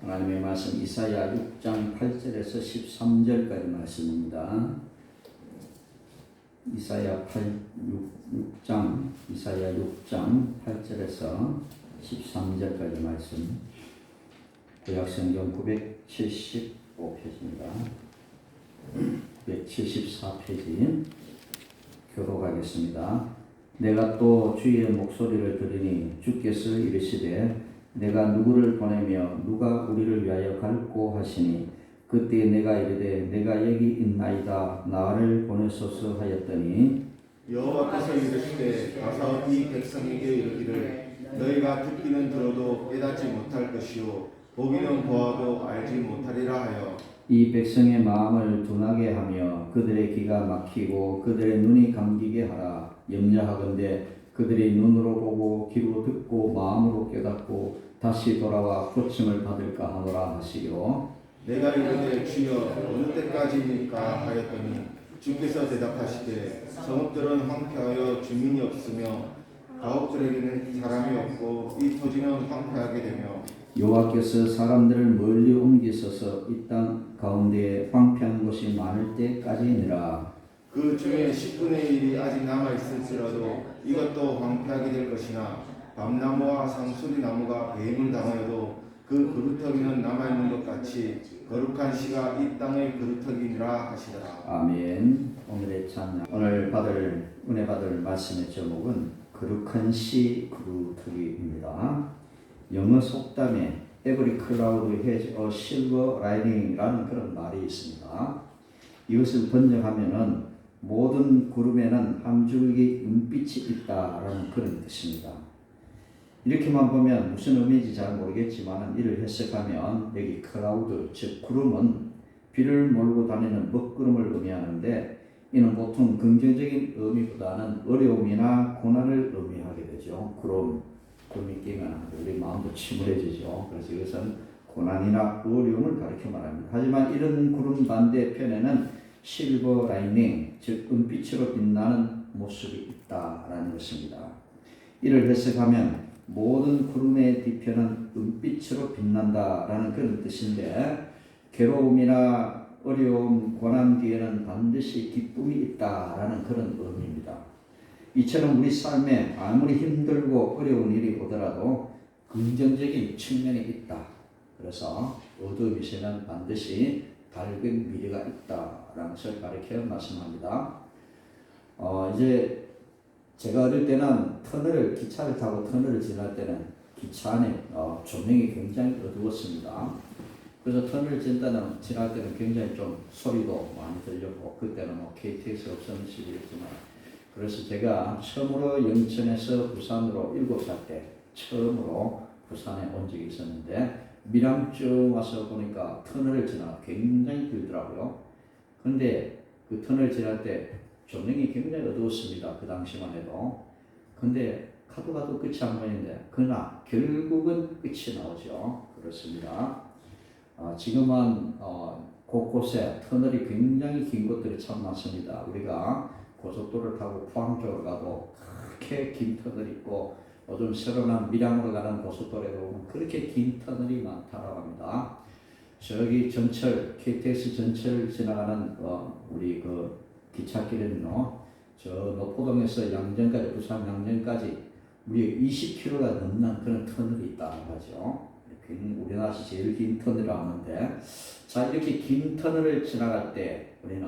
하나님의 말씀 이사야 6장 8절에서 13절까지 말씀입니다. 이사야 6장 8절에서 13절까지 말씀. 구약성경 975페이지입니다. 974페이지 교독하겠습니다. 내가 또 주의 목소리를 들으니 주께서 이르시되 내가 누구를 보내며 누가 우리를 위하여 갈꼬 하시니 그때 내가 이르되 내가 여기 있나이다 나를 보내소서 하였더니 여호와께서 이르시되 가서 이 백성에게 이르기를 너희가 듣기는 들어도 깨닫지 못할 것이요 보기는 보아도 알지 못하리라 하여 이 백성의 마음을 둔하게 하며 그들의 귀가 막히고 그들의 눈이 감기게 하라. 염려하건대 그들이 눈으로 보고 귀로 듣고 마음으로 깨닫고 다시 돌아와 고침을 받을까 하노라 하시기로 내가 이르되 주여 어느 때까지니까 하였더니 주께서 대답하시되 성읍들은 황폐하여 주민이 없으며 가옥들에게는 사람이 없고 이 토지는 황폐하게 되며 여호와께서 사람들을 멀리 옮기셔서 이 땅 가운데에 황폐한 곳이 많을 때까지니라. 그 중에 10분의 1이 아직 남아있을지라도 이것도 황폐하게 될 것이나 밤나무와 상수리나무가 배임을 당하여도 그 그루터기는 남아있는 것 같이 거룩한 시가 이 땅의 그루터기니라 하시더라. 아멘. 오늘의 찬양, 오늘 은혜 받을 말씀의 제목은 거룩한 시 그루터기입니다. 영어 속담에 Every cloud has a silver lining이라는 그런 말이 있습니다. 이것을 번역하면은 모든 구름에는 한 줄기 은빛이 있다라는 그런 뜻입니다. 이렇게만 보면 무슨 의미인지 잘 모르겠지만 이를 해석하면 여기 클라우드 즉 구름은 비를 몰고 다니는 먹구름을 의미하는데 이는 보통 긍정적인 의미보다는 어려움이나 고난을 의미하게 되죠. 구름이 끼면 우리 마음도 침울해지죠. 그래서 이것은 고난이나 어려움을 가리켜 말합니다. 하지만 이런 구름 반대편에는 실버 라이닝 즉 은빛으로 빛나는 모습이 있다라는 것입니다. 이를 해석하면 모든 구름의 뒤편은 은빛으로 빛난다라는 그런 뜻인데 괴로움이나 어려움, 고난 뒤에는 반드시 기쁨이 있다라는 그런 의미입니다. 이처럼 우리 삶에 아무리 힘들고 어려운 일이 오더라도 긍정적인 측면이 있다. 그래서 어두움이 있으면 반드시 밝은 미래가 있다라는 것을 가르쳐 말씀합니다. 이제 제가 어릴 때는 기차를 타고 터널을 지날 때는 기차 안에 조명이 굉장히 어두웠습니다. 그래서 터널을 지날 때는 굉장히 좀 소리도 많이 들렸고 그때는 KTX 없었는 시기였지만 그래서 제가 처음으로 영천에서 부산으로 7살 때 처음으로 부산에 온 적이 있었는데 밀양쯤 와서 보니까 터널을 지나 굉장히 길더라고요. 그런데 그 터널 지날 때 조명이 굉장히 어두웠습니다. 그 당시만 해도. 근데 가도 끝이 안 보이는데 그러나 결국은 끝이 나오죠. 그렇습니다. 지금은 곳곳에 터널이 굉장히 긴 곳들이 참 많습니다. 우리가 고속도로를 타고 포항 쪽으로 가도 그렇게 긴 터널이 있고 요즘 새로 난 밀양으로 가는 고속도로에 보면 그렇게 긴 터널이 많다고 합니다. 저기 전철, KTX 전철 지나가는 우리 그 기찻길에는요, 저 노포동에서 양정까지, 부산 양정까지 무려 20km가 넘는 그런 터널이 있다고 하죠. 우리나라에서 제일 긴 터널이라고 하는데, 자, 이렇게 긴 터널을 지나갈 때 우리는,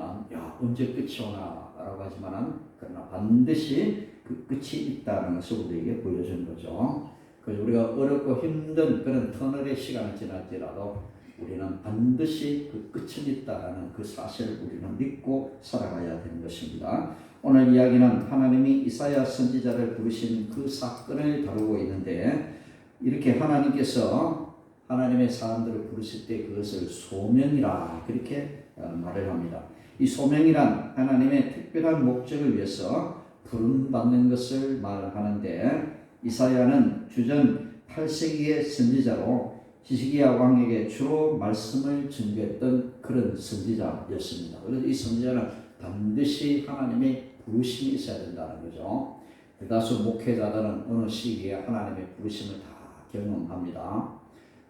언제 끝이 오나? 라고 하지만은, 그러나 반드시 그 끝이 있다는 것을 우리에게 보여주는 거죠. 그래서 우리가 어렵고 힘든 그런 터널의 시간을 지날지라도 우리는 반드시 그 끝은 있다라는 그 사실을 우리는 믿고 살아가야 되는 것입니다. 오늘 이야기는 하나님이 이사야 선지자를 부르신 그 사건을 다루고 있는데 이렇게 하나님께서 하나님의 사람들을 부르실 때 그것을 소명이라 그렇게 말을 합니다. 이 소명이란 하나님의 특별한 목적을 위해서 부름받는 것을 말하는데 이사야는 주전 8세기의 선지자로 히스기야 왕에게 주로 말씀을 전개했던 그런 선지자였습니다. 그래서 이 선지자는 반드시 하나님의 부르심이 있어야 된다는 거죠. 대다수 목회자들은 어느 시기에 하나님의 부르심을 다 경험합니다.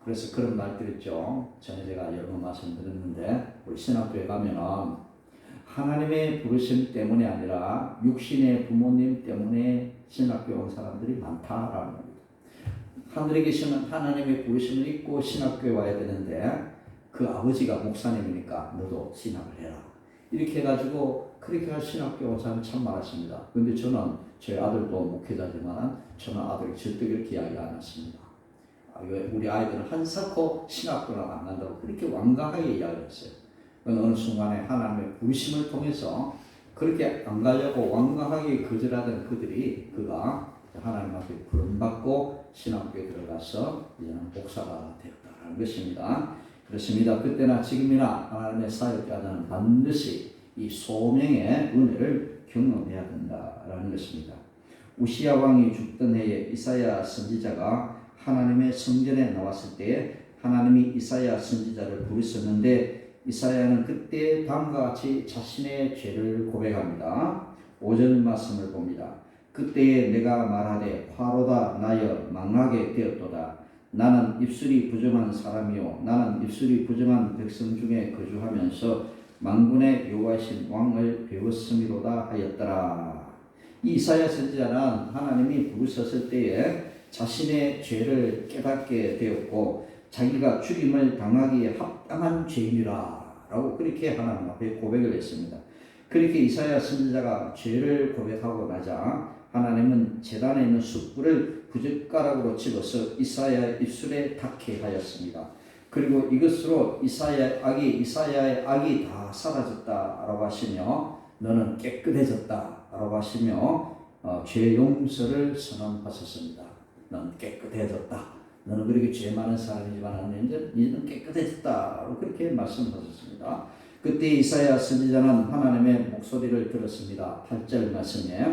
그래서 그런 말 드렸죠. 전에 제가 여러 번 말씀드렸는데 우리 신학교에 가면은 하나님의 부르심 때문이 아니라 육신의 부모님 때문에 신학교에 온 사람들이 많다라는 겁니다. 하늘에 계시는 하나님의 부르심을 잊고 신학교에 와야 되는데 그 아버지가 목사님이니까 너도 신학을 해라. 이렇게 해가지고 그렇게 할 신학교 온 사람이 참 많았습니다. 그런데 저는 제 아들도 목회자지만 저는 아들이 절대 그렇게 이야기 안 했습니다. 우리 아이들은 한사코 신학교를 안 간다고 그렇게 완강하게 이야기했어요. 어느 순간에 하나님의 부르심을 통해서 그렇게 안 가려고 완강하게 거절하던 그가 하나님 앞에 부름받고 신학교에 들어가서 이제는 목사가 되었다는 것입니다. 그렇습니다. 그때나 지금이나 하나님의 사역자는 반드시 이 소명의 은혜를 경험해야 된다라는 것입니다. 우시야 왕이 죽던 해에 이사야 선지자가 하나님의 성전에 나왔을 때에 하나님이 이사야 선지자를 부르셨는데 이사야는 그때 다음과 같이 자신의 죄를 고백합니다. 5절 말씀을 봅니다. 그때에 내가 말하되 화로다 나여 망하게 되었도다. 나는 입술이 부정한 사람이요 나는 입술이 부정한 백성 중에 거주하면서 만군의 여호와이신 왕을 배웠음이로다 하였더라. 이 이사야 선지자는 하나님이 부르셨을 때에 자신의 죄를 깨닫게 되었고 자기가 죽임을 당하기에 합당한 죄인이라 라고 그렇게 하나님 앞에 고백을 했습니다. 그렇게 이사야 선지자가 죄를 고백하고 나자 하나님은 제단에 있는 숯불을 부젓가락으로 집어서 이사야의 입술에 닿게 하였습니다. 그리고 이것으로 이사야의 악이 다 사라졌다라고 하시며 너는 깨끗해졌다라고 하시며 죄 용서를 선언하셨습니다. 너는 깨끗해졌다. 너는 그렇게 죄 많은 사람이지만 너는 깨끗해졌다라고 그렇게 말씀하셨습니다. 그때 이사야 선지자는 하나님의 목소리를 들었습니다. 8절 말씀에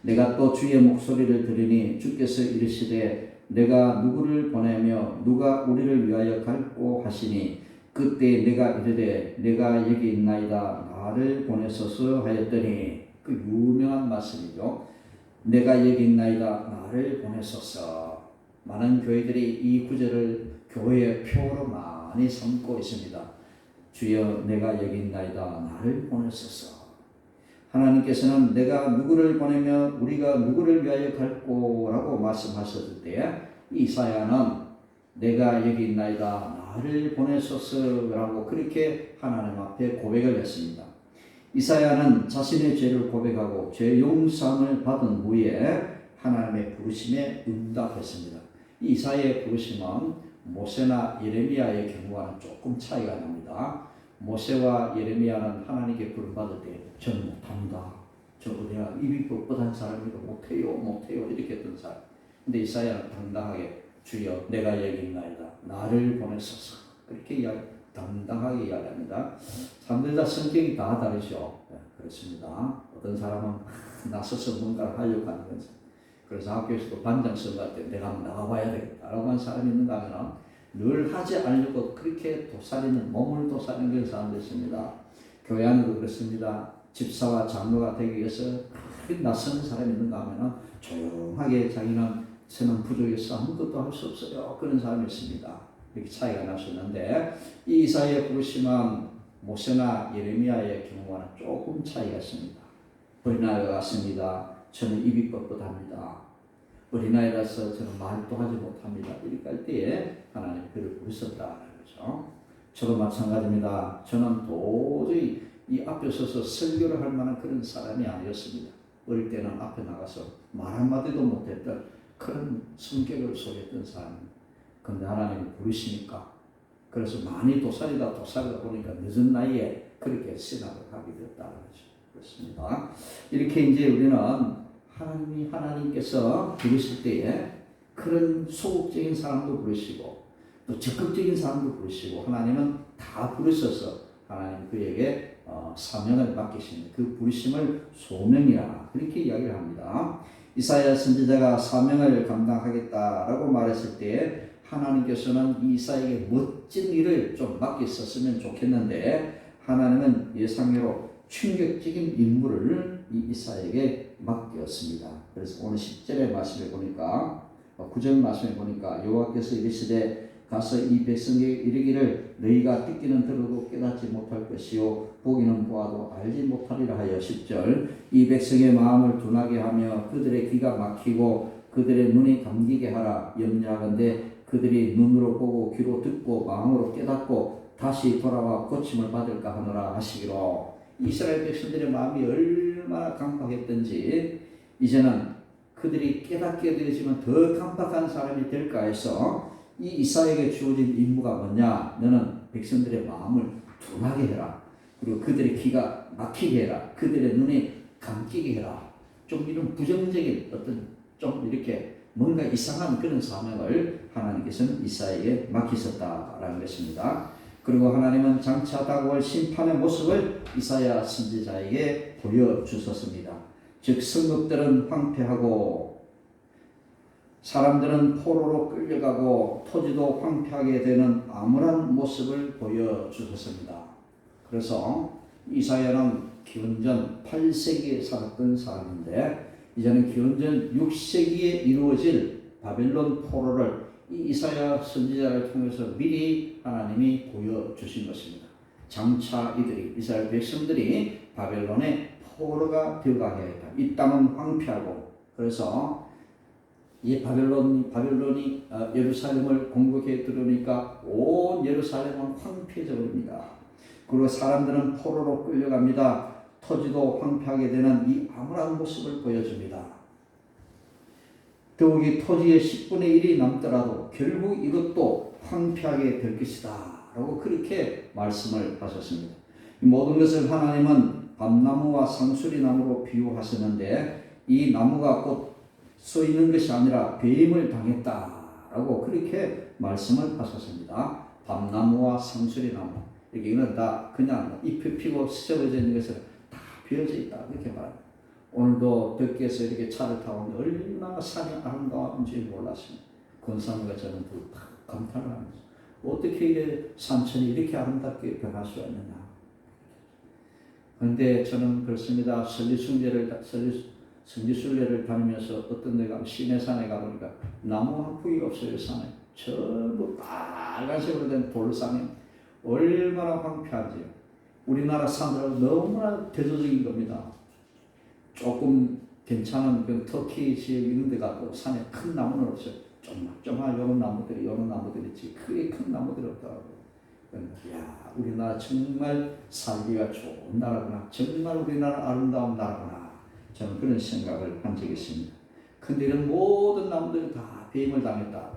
내가 또 주의 목소리를 들으니 주께서 이르시되 내가 누구를 보내며 누가 우리를 위하여 갈고 하시니 그때 내가 이르되 내가 여기 있나이다 나를 보내소서 하였더니 그 유명한 말씀이죠. 내가 여기 있나이다 나를 보내소서. 많은 교회들이 이 구절을 교회의 표로 많이 삼고 있습니다. 주여 내가 여기 있나이다 나를 보내소서. 하나님께서는 내가 누구를 보내며 우리가 누구를 위하여 갈꼬라고 말씀하셨을 때 이사야는 내가 여기 있나이다 나를 보내소서라고 그렇게 하나님 앞에 고백을 했습니다. 이사야는 자신의 죄를 고백하고 죄 용서함을 받은 후에 하나님의 부르심에 응답했습니다. 이 이사야의 부르심은 모세나 예레미야의 경우와는 조금 차이가 납니다. 모세와 예레미야는 하나님께 부름받을 때 저는 못합니다. 저도 내가 입이 뻣뻣한 사람이고 못해요 이렇게 했던 사람. 근데 이사야는 당당하게 주여 내가 여기 있나이다 나를 보내소서 그렇게 당당하게 이야기합니다. 사람들 다 성격이 다 다르죠. 네, 그렇습니다. 어떤 사람은 나서서 뭔가를 하려고 하는 거죠. 그래서 학교에서도 반장 선거할 때 내가 한번 나가봐야 되겠다라고 하는 사람이 있는가 하면 늘 하지 않으려고 그렇게 몸을 도사리는 그런 사람도 있습니다. 교회 안에도 그렇습니다. 집사와 장로가 되기 위해서 낯선 사람이 있는가 하면 조용하게 자기는 저는 부족해서 아무것도 할 수 없어요. 그런 사람이 있습니다. 이렇게 차이가 날 수 있는데 이 이사야의 부르심은 모세나 예레미야의 경우와는 조금 차이가 있습니다. 어린아이가 같습니다. 저는 입이 뻣뻣합니다. 어린아이라서 저는 말도 하지 못합니다. 이렇게 할 때에 하나님 그를 부르셨다는 거죠. 저도 마찬가지입니다. 저는 도저히 이 앞에 서서 설교를 할 만한 그런 사람이 아니었습니다. 어릴 때는 앞에 나가서 말 한마디도 못했던 그런 성격을 소유했던 사람입니다. 그런데 하나님이 부르시니까 그래서 많이 도살이다 보니까 늦은 나이에 그렇게 신학을 하게 됐다는 거죠. 그렇습니다. 이렇게 이제 우리는 하나님께서 부르실 때에 그런 소극적인 사람도 부르시고 또 적극적인 사람도 부르시고 하나님은 다 부르셔서 하나님 그에게 사명을 맡기시는 그 부르심을 소명이라 그렇게 이야기를 합니다. 이사야 선지자가 사명을 감당하겠다라고 말했을 때 하나님께서는 이사야에게 멋진 일을 좀 맡겼었으면 좋겠는데 하나님은 예상외로 충격적인 임무를 이 이사야에게 맡겼습니다. 그래서 오늘 10절의 말씀에 보니까 9절 말씀에 보니까 여호와께서 이르시되 가서 이 백성에게 이르기를 너희가 듣기는 들어도 깨닫지 못할 것이요 보기는 보아도 알지 못하리라 하여 10절 이 백성의 마음을 둔하게 하며 그들의 귀가 막히고 그들의 눈이 감기게 하라 염려하건대 그들이 눈으로 보고 귀로 듣고 마음으로 깨닫고 다시 돌아와 고침을 받을까 하노라 하시기로 이스라엘 백성들의 마음이 얼마나 강팍했던지 이제는 그들이 깨닫게 되어지면 더 강팍한 사람이 될까 해서 이 이사야에게 주어진 임무가 뭐냐 너는 백성들의 마음을 둔하게 해라 그리고 그들의 귀가 막히게 해라 그들의 눈이 감기게 해라 좀 이런 부정적인 어떤 좀 이렇게 뭔가 이상한 그런 사명을 하나님께서는 이사야에게 맡기셨다라는 것입니다. 그리고 하나님은 장차 다가올 심판의 모습을 이사야 선지자에게 보여주셨습니다. 즉 성읍들은 황폐하고 사람들은 포로로 끌려가고 토지도 황폐하게 되는 암울한 모습을 보여주셨습니다. 그래서 이사야는 기원전 8세기에 살았던 사람인데 이제는 기원전 6세기에 이루어질 바벨론 포로를 이 이사야 선지자를 통해서 미리 하나님이 보여주신 것입니다. 장차 이들이 이스라엘 백성들이 바벨론의 포로가 되어가게 했다. 이 땅은 황폐하고 그래서 이 바벨론이 예루살렘을 공격해 들어오니까 온 예루살렘은 황폐해져 버립니다. 그리고 사람들은 포로로 끌려갑니다. 토지도 황폐하게 되는 이 암울한 모습을 보여줍니다. 더욱이 토지의 10분의 1이 남더라도 결국 이것도 황폐하게 될 것이다 라고 그렇게 말씀을 하셨습니다. 이 모든 것을 하나님은 밤나무와 상수리나무로 비유하셨는데 이 나무가 곧 서 있는 것이 아니라 배임을 당했다 라고 그렇게 말씀을 하셨습니다. 밤나무와 상수리나무 여기는 다 그냥 잎이 피고 쓰러져 있는 것을 다 비어져 있다 이렇게 말합니다. 오늘도 덕기에서 이렇게 차를 타고 얼마나 산이 아름다운지 몰랐습니다. 권사님과 저는 감탄을 합니다. 어떻게 이래 산천이 이렇게 아름답게 변할 수가 있느냐. 그런데 저는 그렇습니다. 성지순례를 다니면서 어떤 데가 시내산에 가보니까 나무 한 포기가 없어요. 산에 전부 빨간색으로 된 돌산이 얼마나 황폐한지요. 우리나라 산들은 너무나 대조적인 겁니다. 조금 괜찮은 그 터키 지역 이런 데 가도 산에 큰 나무는 없어요. 조그만 요런 나무들이 있지 크게 큰 나무들이 없더라고요. 야, 우리나라 정말 살기가 좋은 나라구나. 정말 우리나라 아름다운 나라구나. 저는 그런 생각을 한 적이 있습니다. 근데 이런 모든 나무들이 다 배임을 당했다.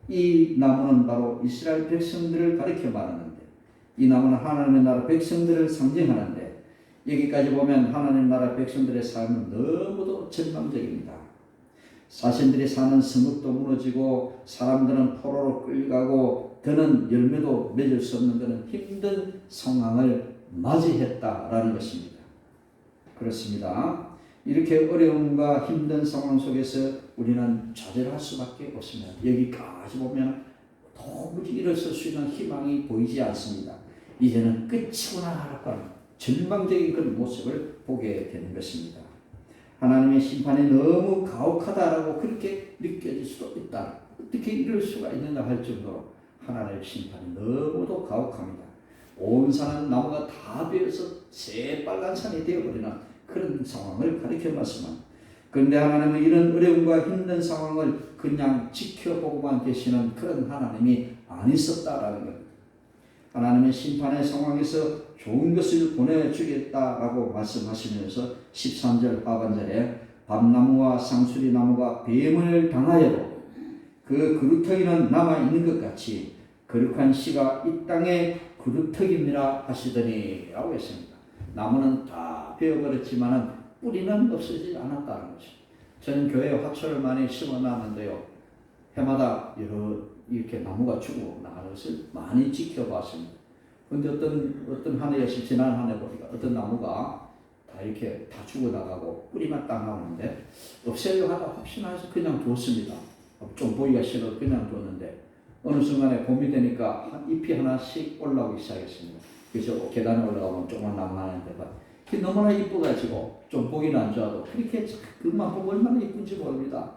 이 나무는 바로 이스라엘 백성들을 가리켜 말하는데 이 나무는 하나님의 나라 백성들을 상징하는데 여기까지 보면 하나님 나라 백성들의 삶은 너무도 절망적입니다. 자신들이 사는 성읍도 무너지고 사람들은 포로로 끌려가고 더는 열매도 맺을 수 없는 그런 힘든 상황을 맞이했다라는 것입니다. 그렇습니다. 이렇게 어려움과 힘든 상황 속에서 우리는 좌절할 수밖에 없습니다. 여기까지 보면 도무지 일어설 수 있는 희망이 보이지 않습니다. 이제는 끝이구나 하는 절망적인 그런 모습을 보게 되는 것입니다. 하나님의 심판이 너무 가혹하다라고 그렇게 느껴질 수도 있다. 어떻게 이럴 수가 있는가 할 정도로 하나님의 심판이 너무도 가혹합니다. 온 산은 나무가 다 베어서 새빨간 산이 되어버리는 그런 상황을 가리켜 말씀합니다. 그런데 하나님은 이런 어려움과 힘든 상황을 그냥 지켜보고만 계시는 그런 하나님이 아니었다라는 겁니다. 하나님의 심판의 상황에서 좋은 것을 보내주겠다라고 말씀하시면서 13절 하반절에 밤나무와 상수리나무가 뱀을 당하여도 그 그루터기는 남아있는 것 같이 거룩한 씨가 이 땅의 그루터기니라 하시더니 라고 했습니다. 나무는 다 베어버렸지만 뿌리는 없어지지 않았다는 것입니다. 저는 교회 화초를 많이 심어놨는데요. 해마다 이렇게 나무가 죽어 나가는 것을 많이 지켜봤습니다. 그런데 어떤 한 해였을 지난 한 해 보니까 어떤 나무가 다 이렇게 다 죽어 나가고 뿌리만 딱 나오는데 없애려고 하다 혹시나 해서 그냥 뒀습니다. 좀 보기가 싫어 그냥 뒀는데 어느 순간에 봄이 되니까 잎이 하나씩 올라오기 시작했습니다. 그래서 계단에 올라가면 조그만 나무 하나인데 그게 너무나 이뻐가지고 좀 보기는 안 좋아도 그렇게 그것만 보고 얼마나 이쁜지 모릅니다.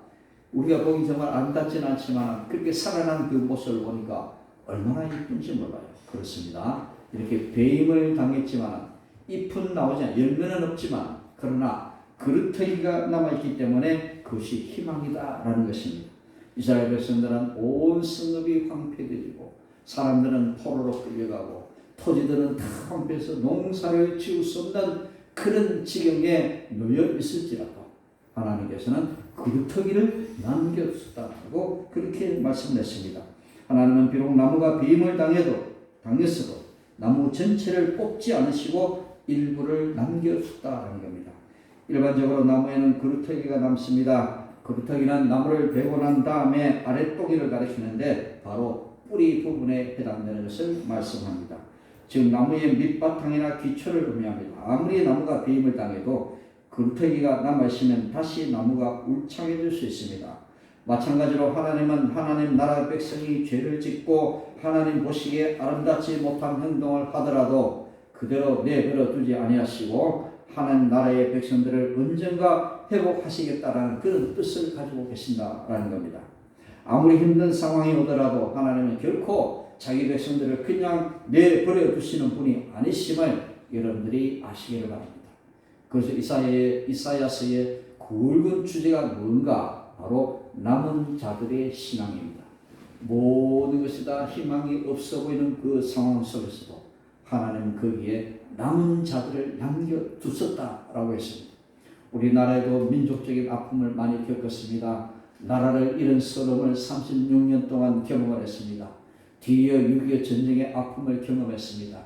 우리가 보기 정말 아름답진 않지만 그렇게 살아난 그 모습을 보니까 얼마나 이쁜지 몰라요. 그렇습니다. 이렇게 배임을 당했지만 잎은 나오지 않아 열매는 없지만 그러나 그루터기가 남아있기 때문에 그것이 희망이다라는 것입니다. 이스라엘 백성들은 온 성읍이 황폐되고 사람들은 포로로 끌려가고 토지들은 다 황폐해서 농사를 지을 수 없는 그런 지경에 놓여 있을지라도 하나님께서는 그루터기를 남겨주셨다고 그렇게 말씀했습니다. 하나님은 비록 나무가 비임을 당했어도 나무 전체를 뽑지 않으시고 일부를 남겨주셨다는 겁니다. 일반적으로 나무에는 그루터기가 남습니다. 그루터기는 나무를 베고 난 다음에 아랫동이를 가리키는데 바로 뿌리 부분에 해당되는 것을 말씀합니다. 즉 나무의 밑바탕이나 기초를 의미합니다. 아무리 나무가 비임을 당해도 그루터기가 남아있으면 다시 나무가 울창해질 수 있습니다. 마찬가지로 하나님은 하나님 나라 백성이 죄를 짓고 하나님 보시기에 아름답지 못한 행동을 하더라도 그대로 내버려 두지 아니하시고 하나님 나라의 백성들을 언젠가 회복하시겠다라는 그런 뜻을 가지고 계신다라는 겁니다. 아무리 힘든 상황이 오더라도 하나님은 결코 자기 백성들을 그냥 내버려 두시는 분이 아니심을 여러분들이 아시기를 바랍니다. 그래서 이사야서의 굵은 주제가 뭔가 바로 남은 자들의 신앙입니다. 모든 것이 다 희망이 없어 보이는 그 상황 속에서도 하나님은 거기에 남은 자들을 남겨두셨다라고 했습니다. 우리나라에도 민족적인 아픔을 많이 겪었습니다. 나라를 잃은 서름을 36년 동안 경험을 했습니다. 뒤이어 6.25 전쟁의 아픔을 경험했습니다.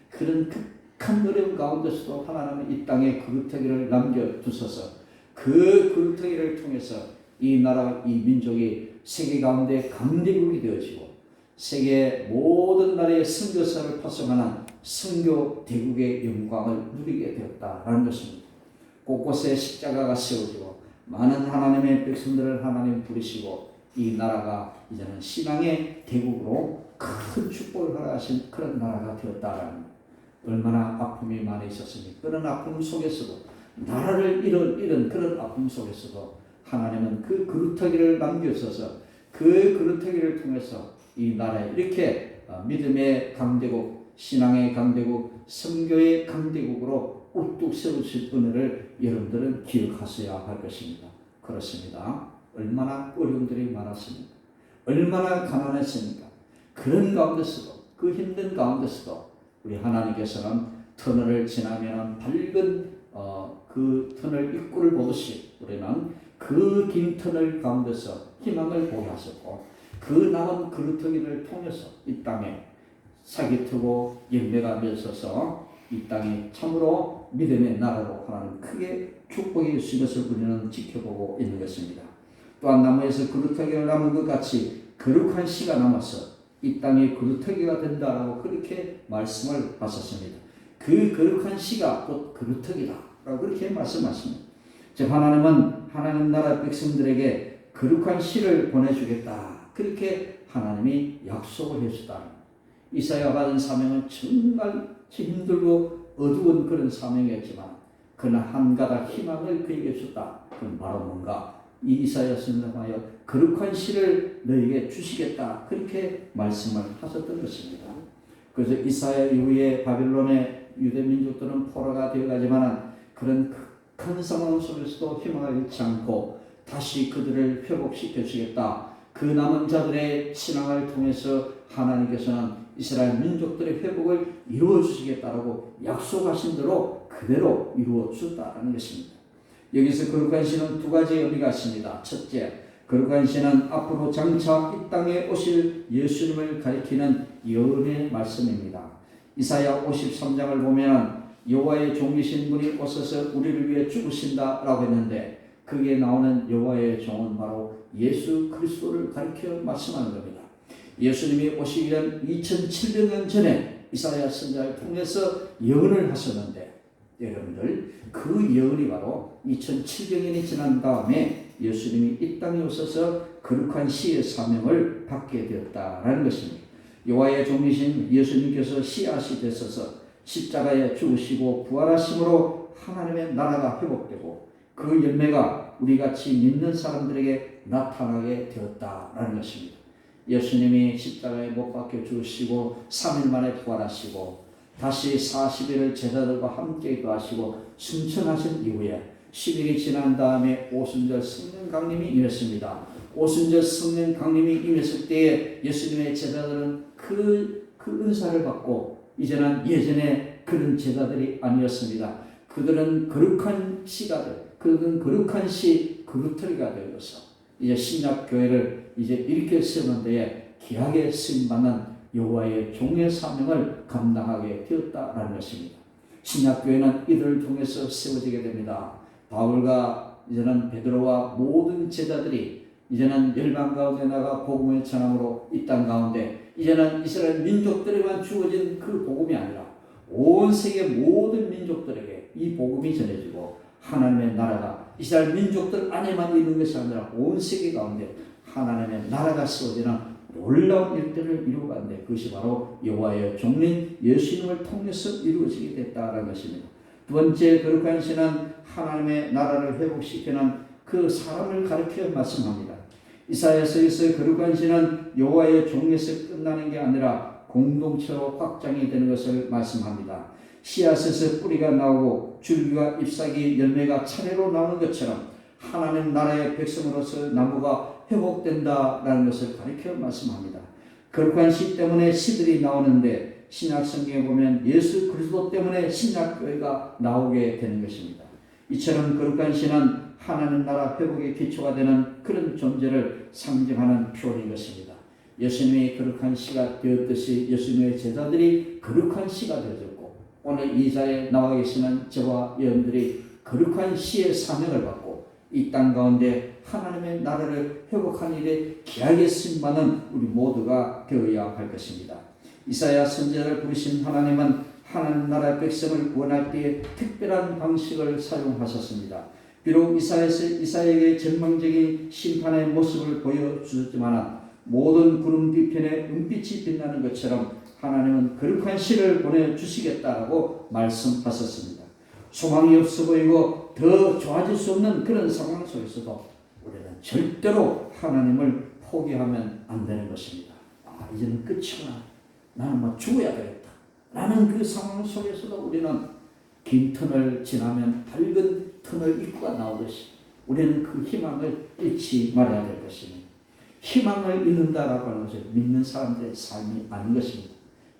그런 극한 어려움 가운데서도 하나님은 이 땅에 그루터기를 남겨두셔서 그 그루터기를 통해서 이 나라와 이 민족이 세계 가운데 강대국이 되어지고 세계 모든 나라의 선교사를 파송하는 선교 대국의 영광을 누리게 되었다라는 것입니다. 곳곳에 십자가가 세워지고 많은 하나님의 백성들을 하나님 부르시고 이 나라가 이제는 신앙의 대국으로 큰 축복을 허락하신 그런 나라가 되었다라는 얼마나 아픔이 많이 있었습니까? 그런 아픔 속에서도 나라를 잃은 그런 아픔 속에서도 하나님은 그 그루터기를 남겨주셔서 그 그루터기를 통해서 이 나라에 이렇게 믿음의 강대국, 신앙의 강대국, 선교의 강대국으로 우뚝 세우실 은혜를 여러분들은 기억하셔야 할 것입니다. 그렇습니다. 얼마나 어려움들이 많았습니까? 얼마나 가난했습니까? 그런 가운데서도 그 힘든 가운데서도 우리 하나님께서는 터널을 지나면 밝은 그 터널 입구를 보듯이 우리는 그 긴 터널 가운데서 희망을 보게 하셨고 그 남은 그루터기를 통해서 이 땅에 싹이 트고 열매가 맺어서 이 땅이 참으로 믿음의 나라로 하나님 크게 축복해 주신 것을 우리는 지켜보고 있는 것입니다. 또한 나무에서 그루터기를 남은 것 같이 거룩한 씨가 남아서 이 땅이 그루터기가 된다라고 그렇게 말씀을 하셨습니다. 그 거룩한 씨가 곧 그루터기다 라고 그렇게 말씀하십니다. 즉 하나님은 하나님 나라 백성들에게 거룩한 씨를 보내주겠다 그렇게 하나님이 약속을 해주셨다. 이사야가 받은 사명은 정말 힘들고 어두운 그런 사명이었지만 그러나 한 가닥 희망을 그에게 줬다. 그건 바로 뭔가 이 이사야 선생님하여 거룩한 씨를 너에게 주시겠다 그렇게 말씀을 하셨던 것입니다. 그래서 이사야 이후에 바빌론의 유대 민족들은 포로가 되어가지만 그런 큰 상황 속에서도 희망을 잃지 않고 다시 그들을 회복시켜 주시겠다. 그 남은 자들의 신앙을 통해서 하나님께서는 이스라엘 민족들의 회복을 이루어 주시겠다라고 약속하신 대로 그대로 이루어 주셨다는 것입니다. 여기서 거룩한 씨는 두 가지 의미가 있습니다. 첫째, 거룩한 씨는 앞으로 장차 이 땅에 오실 예수님을 가리키는 예언의 말씀입니다. 이사야 53장을 보면 여호와의 종이신 분이 오셔서 우리를 위해 죽으신다라고 했는데 거기에 나오는 여호와의 종은 바로 예수 그리스도를 가리켜 말씀하는 겁니다. 예수님이 오시기 전 2700년 전에 이사야 선지자를 통해서 예언을 하셨는데 여러분들 그 예언이 바로 2700년이 지난 다음에 예수님이 이 땅에 오셔서 거룩한 씨의 사명을 받게 되었다라는 것입니다. 여호와의 종이신 예수님께서 씨앗이 되셔서 십자가에 죽으시고 부활하심으로 하나님의 나라가 회복되고 그 열매가 우리같이 믿는 사람들에게 나타나게 되었다라는 것입니다. 예수님이 십자가에 못 박혀 죽으시고 3일 만에 부활하시고 다시 40일을 제자들과 함께 거하시고 승천하신 이후에 10일이 지난 다음에 오순절 성령 강림이 임했습니다. 오순절 성령 강림이 임했을 때에 예수님의 제자들은 그 은사를 받고 이제는 예전에 그런 제자들이 아니었습니다. 그들은 거룩한 시가들, 그들은 거룩한 시 그루터기가 되어서 이제 신약 교회를 이제 일으켜 세우는 데에 귀하게 쓰임받는 여호와의 종의 사명을 감당하게 되었다라는 것입니다. 신약 교회는 이들을 통해서 세워지게 됩니다. 바울과 이제는 베드로와 모든 제자들이 이제는 열방 가운데 나가 복음을 전함으로 이 땅 가운데 이제는 이스라엘 민족들에만 주어진 그 복음이 아니라 온 세계 모든 민족들에게 이 복음이 전해지고 하나님의 나라가 이스라엘 민족들 안에만 있는 것이 아니라 온 세계 가운데 하나님의 나라가 세워지는 놀라운 일들을 이루어가는데 그것이 바로 여호와의 종인 예수님을 통해서 이루어지게 됐다는 것입니다. 두 번째 거룩한 신은 하나님의 나라를 회복시키는 그 사람을 가르쳐 말씀합니다. 이사야서에서 거룩한 신은 여호와의 종에서 끝나는 게 아니라 공동체로 확장이 되는 것을 말씀합니다. 씨앗에서 뿌리가 나오고 줄기와 잎사귀 열매가 차례로 나오는 것처럼 하나님 나라의 백성으로서 나무가 회복된다라는 것을 가르쳐 말씀합니다. 거룩한 씨 때문에 씨들이 나오는데 신약 성경에 보면 예수 그리스도 때문에 신약교회가 나오게 되는 것입니다. 이처럼 거룩한 씨는 하나님 나라 회복의 기초가 되는 그런 존재를 상징하는 표현인 것입니다. 예수님이 거룩한 씨가 되었듯이 예수님의 제자들이 거룩한 씨가 되어졌고 오늘 이 자리에 나와 계시는 저와 여러분들이 거룩한 씨의 사명을 받고 이 땅 가운데 하나님의 나라를 회복하는 일에 귀하게 쓰임받는 우리 모두가 되어야 할 것입니다. 이사야 선지자를 부르신 하나님은 하나님 나라의 백성을 구원할 때에 특별한 방식을 사용하셨습니다. 비록 이사야에게 전망적인 심판의 모습을 보여주셨지만 모든 구름 뒤편에 은빛이 빛나는 것처럼 하나님은 거룩한 씨를 보내주시겠다라고 말씀하셨습니다. 소망이 없어 보이고 더 좋아질 수 없는 그런 상황 속에서도 우리는 절대로 하나님을 포기하면 안 되는 것입니다. 이제는 끝이구나. 나는 죽어야 되겠다. 라는 그 상황 속에서도 우리는 긴 터널 지나면 밝은 터널 입구가 나오듯이 우리는 그 희망을 잃지 말아야 될 것입니다. 희망을 잃는다라고 하는 것은 믿는 사람들의 삶이 아닌 것입니다.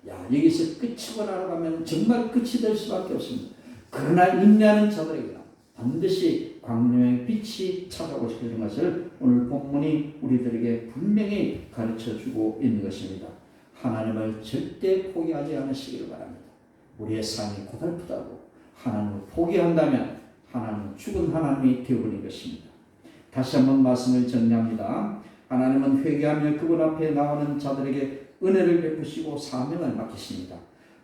여기서 끝이구나라고 하면 정말 끝이 될 수밖에 없습니다. 그러나 인내하는 자들에게는 반드시 광명의 빛이 찾아오시는 것을 오늘 본문이 우리들에게 분명히 가르쳐주고 있는 것입니다. 하나님을 절대 포기하지 않으시기를 바랍니다. 우리의 삶이 고달프다고 하나님을 포기한다면 하나님은 죽은 하나님이 되어버린 것입니다. 다시 한번 말씀을 정리합니다. 하나님은 회개하며 그분 앞에 나오는 자들에게 은혜를 베푸시고 사명을 맡기십니다.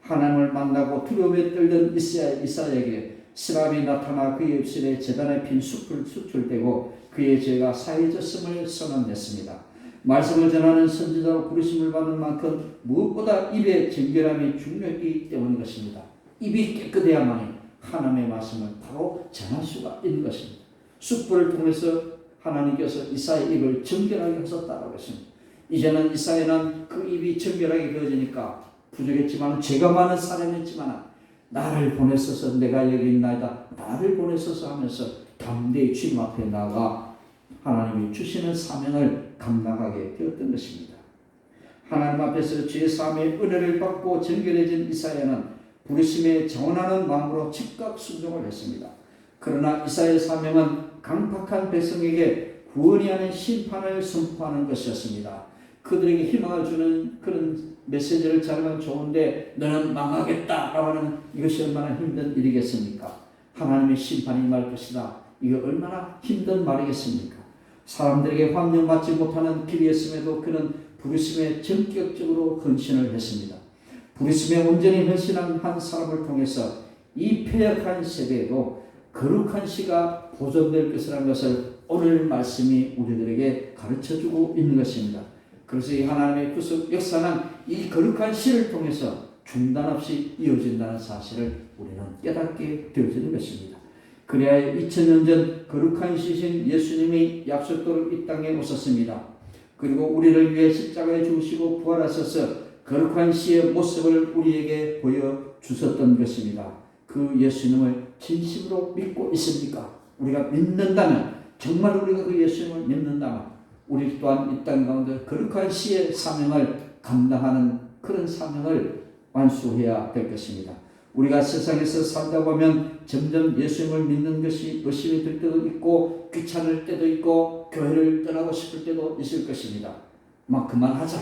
하나님을 만나고 두려움에 떨던 이사야에게 스람이 나타나 그의 입술에 제단에 핀 숲을 수출되고 그의 죄가 사해졌음을 선언했습니다. 말씀을 전하는 선지자로 부르심을 받는 만큼 무엇보다 입의 정결함이 중요하기 때문인 것입니다. 입이 깨끗해야만이 하나님의 말씀을 바로 전할 수가 있는 것입니다. 숯불을 통해서 하나님께서 이사야의 입을 정결하게 하셨다고 했습니다. 이제는 이사야는 그 입이 정결하게 되어지니까 부족했지만 죄가 많은 사람이었지만 나를 보내소서 내가 여기 있나이다 나를 보내소서 하면서 담대히 주님 앞에 나가 하나님이 주시는 사명을 감당하게 되었던 것입니다. 하나님 앞에서 죄 사함의 은혜를 받고 정결해진 이사야는 부르심에 정원하는 마음으로 즉각 순종을 했습니다. 그러나 이사야의 사명은 강팍한 백성에게 구원이 아닌 심판을 선포하는 것이었습니다. 그들에게 희망을 주는 그런 메시지를 전하면 좋은데 너는 망하겠다라고 하는 이것이 얼마나 힘든 일이겠습니까? 하나님의 심판이 임할 것이다. 이게 얼마나 힘든 말이겠습니까? 사람들에게 환영받지 못하는 길이었음에도 그는 부르심에 전격적으로 헌신을 했습니다. 부르심에 온전히 헌신한 한 사람을 통해서 이 패역한 세대에도 거룩한 씨가 보존될 것이라는 것을 오늘 말씀이 우리들에게 가르쳐주고 있는 것입니다. 그래서 이 하나님의 구속 역사는 이 거룩한 씨를 통해서 중단 없이 이어진다는 사실을 우리는 깨닫게 되어지는 것입니다. 그리하여 2000년 전 거룩한 시신 예수님이 약속대로 이 땅에 오셨습니다. 그리고 우리를 위해 십자가에 죽으시고 부활하셔서 거룩한 시의 모습을 우리에게 보여주셨던 것입니다. 그 예수님을 진심으로 믿고 있습니까? 우리가 믿는다면, 정말 우리가 그 예수님을 믿는다면 우리 또한 이 땅 가운데 거룩한 시의 사명을 감당하는 그런 사명을 완수해야 될 것입니다. 우리가 세상에서 살다 보면 점점 예수님을 믿는 것이 의심이 들 때도 있고 귀찮을 때도 있고 교회를 떠나고 싶을 때도 있을 것입니다. 막 그만하자,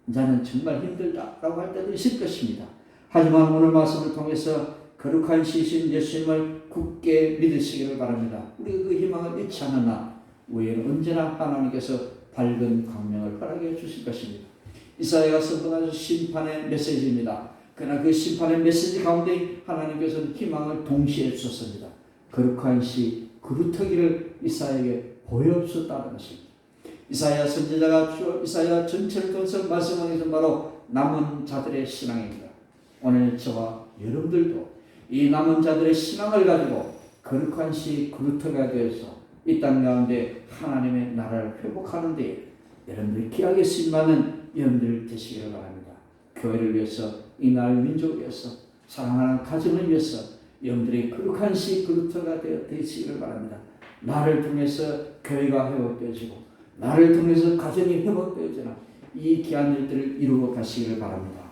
나는 정말 힘들다라고 할 때도 있을 것입니다. 하지만 오늘 말씀을 통해서 거룩한 시신 예수님을 굳게 믿으시기를 바랍니다. 우리가 그 희망을 잃지 않으나 우리는 언제나 하나님께서 밝은 광명을 허락해 주실 것입니다. 이사야가 선포하신 심판의 메시지입니다. 그러나 그 심판의 메시지 가운데 하나님께서는 희망을 동시에 주셨습니다. 거룩한 시 그루터기를 이사야에게 보여주셨다는 것입니다. 이사야 선지자가 이사야 전체를 통해서 말씀하는 것은 바로 남은 자들의 신앙입니다. 오늘 저와 여러분들도 이 남은 자들의 신앙을 가지고 거룩한 시 그루터기가 되어서 이 땅 가운데 하나님의 나라를 회복하는 데 여러분들이 기하게 쓰임받는 여러분들 되시기를 바랍니다. 교회를 위해서, 이 나라의 민족을 위해서, 사랑하는 가정을 위해서 여러분들이 거룩한 시 그루터기가 되시기를 바랍니다. 나를 통해서 교회가 회복되어지고 나를 통해서 가정이 회복되어지는 이 귀한 일들을 이루어 가시기를 바랍니다.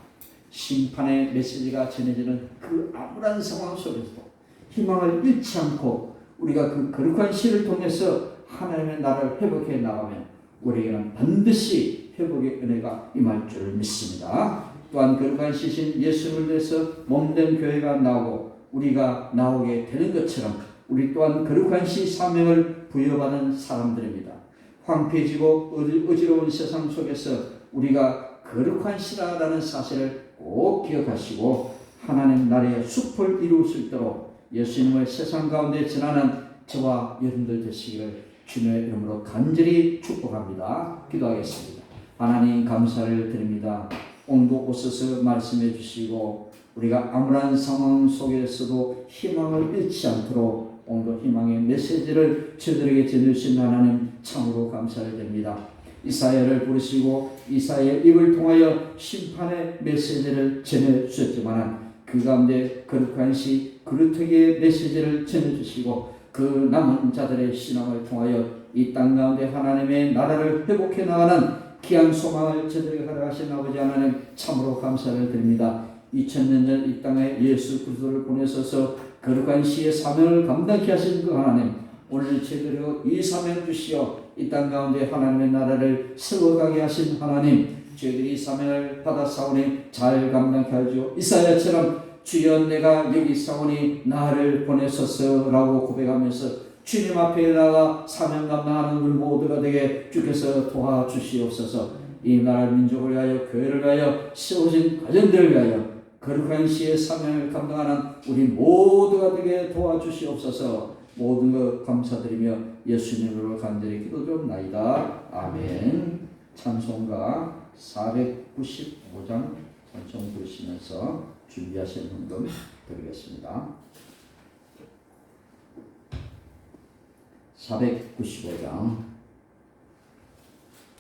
심판의 메시지가 전해지는 그 암울한 상황 속에서도 희망을 잃지 않고 우리가 그 거룩한 시를 통해서 하나님의 나라를 회복해 나가면 우리에게는 반드시 회복의 은혜가 임할 줄 믿습니다. 또한 거룩한 시신 예수님을 위해서 몸된 교회가 나오고 우리가 나오게 되는 것처럼 우리 또한 거룩한 시 사명을 부여받은 사람들입니다. 황폐해지고 어지러운 세상 속에서 우리가 거룩한 시라라는 사실을 꼭 기억하시고 하나님 나라의 숲을 이룰 수 있도록 예수님을 세상 가운데 전하는 저와 여러분들 되시기를 주님의 이름으로 간절히 축복합니다. 기도하겠습니다. 하나님 감사를 드립니다. 오늘도 오셔서 말씀해 주시고 우리가 암울한 상황 속에서도 희망을 잃지 않도록 오늘도 희망의 메시지를 저들에게 전해주신 하나님 참으로 감사를 드립니다. 이사야를 부르시고 이사야의 입을 통하여 심판의 메시지를 전해주셨지만 그 가운데 거룩한 시 그루터기의 메시지를 전해주시고 그 남은 자들의 신앙을 통하여 이 땅 가운데 하나님의 나라를 회복해 나가는 귀한 소망을 저들에게 허락하신 아버지 하나님 참으로 감사를 드립니다. 2000년 전 이 땅에 예수 그리스도를 보내셔서 거룩한 시의 사명을 감당케 하신 그 하나님, 오늘 제대로 이 사명 주시어 이 땅 가운데 하나님의 나라를 세워가게 하신 하나님, 저희들이 이 사명을 받아 싸우니 잘 감당케 하죠. 이사야처럼 주여 내가 여기 싸우니 나를 보내소서라고 고백하면서 주님 앞에 나가 사명 감당하는 우리 모두가 되게 주께서 도와주시옵소서. 이 나라 민족을 위하여 교회를 위하여 세워진 가정들을 위하여 거룩한 시의 사명을 감당하는 우리 모두가 되게 도와주시옵소서. 모든 것 감사드리며 예수님으로 간절히 기도드립나이다. 아멘. 찬송가 495장 찬송 부르시면서 준비하신 헌금 드리겠습니다. 495장